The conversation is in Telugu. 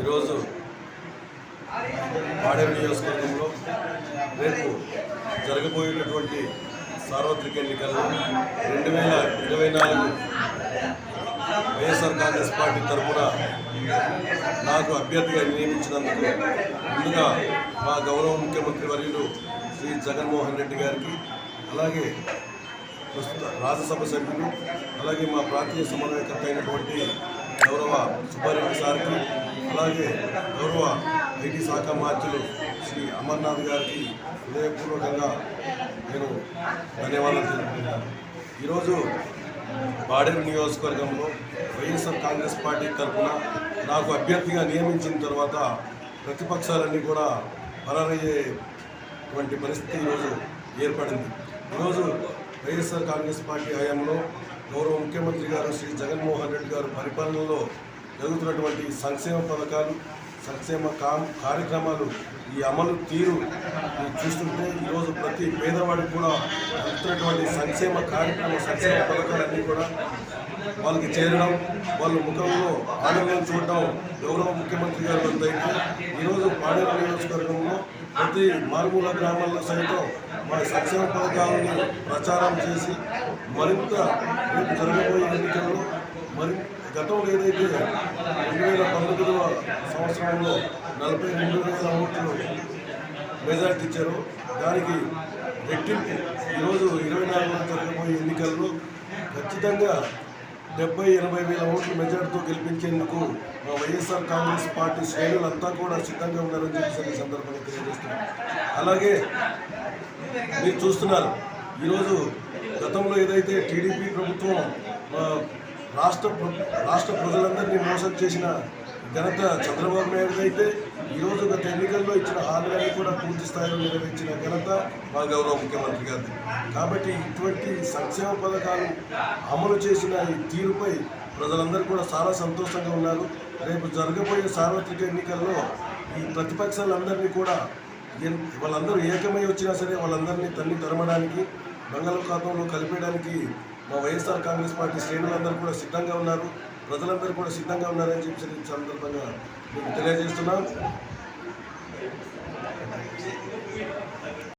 ఈరోజు పాడేరు నియోజకవర్గంలో రేపు జరగబోయేటటువంటి సార్వత్రిక ఎన్నికల్లో 2024 వైఎస్ఆర్ కాంగ్రెస్ పార్టీ తరఫున నాకు అభ్యర్థిగా నియమించినందుకు ముందుగా మా గౌరవ ముఖ్యమంత్రి వర్యులు శ్రీ జగన్మోహన్ రెడ్డి గారికి, అలాగే ప్రస్తుత రాజ్యసభ సభ్యులు, అలాగే మా ప్రాంతీయ సమన్వయకర్త అయినటువంటి గౌరవ సుబ్బారెడ్డి సార్కి, అలాగే గౌరవ ఐటీ శాఖ మంత్రులు శ్రీ అమర్నాథ్ గారికి హృదయపూర్వకంగా నేను ధన్యవాదాలు తెలుపుతున్నాను. ఈరోజు పాడేరు నియోజకవర్గంలో వైఎస్ఆర్ కాంగ్రెస్ పార్టీ తరఫున నాకు అభ్యర్థిగా నియమించిన తర్వాత ప్రతిపక్షాలన్నీ కూడా పరారయ్యేటువంటి పరిస్థితి ఈరోజు ఏర్పడింది. ఈరోజు వైఎస్ఆర్ కాంగ్రెస్ పార్టీ హయాంలో గౌరవ ముఖ్యమంత్రి గారు శ్రీ జగన్మోహన్ రెడ్డి గారు పరిపాలనలో జరుగుతున్నటువంటి సంక్షేమ పథకాలు, సంక్షేమ కార్యక్రమాలు, ఈ అమలు తీరు చూస్తుంటే ఈరోజు ప్రతి పేదవాడికి కూడా అందుతున్నటువంటి సంక్షేమ పథకాలన్నీ కూడా వాళ్ళకి చేరడం, వాళ్ళ ముఖంలో ఆనందం చూడడం గౌరవ ముఖ్యమంత్రి గారి వద్ద అయితే ఈరోజు పాడేరు నియోజకవర్గంలో ప్రతి మారుమూల గ్రామాల్లో సైతం మా సంక్షేమ పథకాలను ప్రచారం చేసి మరింత రేపు జరగబోయే ఎన్నికల్లో గతంలో ఏదైతే 2019వ సంవత్సరంలో 42,000 ఓట్లు మెజార్టీ ఇచ్చారో దానికి రెట్టింపు ఈరోజు 24వ జరగబోయే ఎన్నికల్లో ఖచ్చితంగా 70,000-80,000 ఓట్లు మెజార్టీతో గెలిపించేందుకు మా వైఎస్ఆర్ కాంగ్రెస్ పార్టీ శ్రేణులంతా కూడా సిద్ధంగా ఉన్నారని చెప్పి ఈ సందర్భంగా తెలియజేస్తున్నారు. అలాగే మీరు చూస్తున్నారు, ఈరోజు గతంలో ఏదైతే టీడీపీ ప్రభుత్వం రాష్ట్ర ప్రజలందరినీ మోసం చేసిన ఘనత చంద్రబాబు నాయుడు అయితే ఈరోజు గత ఎన్నికల్లో ఇచ్చిన హామీలన్నీ కూడా పూర్తి స్థాయిలో నెరవేర్చిన ఘనత మా గౌరవ ముఖ్యమంత్రి గారిది. కాబట్టి ఇటువంటి సంక్షేమ పథకాలు అమలు చేసిన ఈ తీరుపై ప్రజలందరూ కూడా చాలా సంతోషంగా ఉన్నారు. రేపు జరగబోయే సార్వత్రిక ఎన్నికల్లో ఈ ప్రతిపక్షాలందరినీ కూడా వాళ్ళందరూ ఏకమై వచ్చినా సరే వాళ్ళందరినీ తన్ని తరమడానికి, బంగాళాఖాతంలో కలిపేయడానికి మా వైఎస్ఆర్ కాంగ్రెస్ పార్టీ శ్రేణులందరూ కూడా సిద్ధంగా ఉన్నారు, ప్రజలందరూ కూడా సిద్ధంగా ఉన్నారని చెప్పి సందర్భంగా మీకు తెలియజేస్తున్నాం.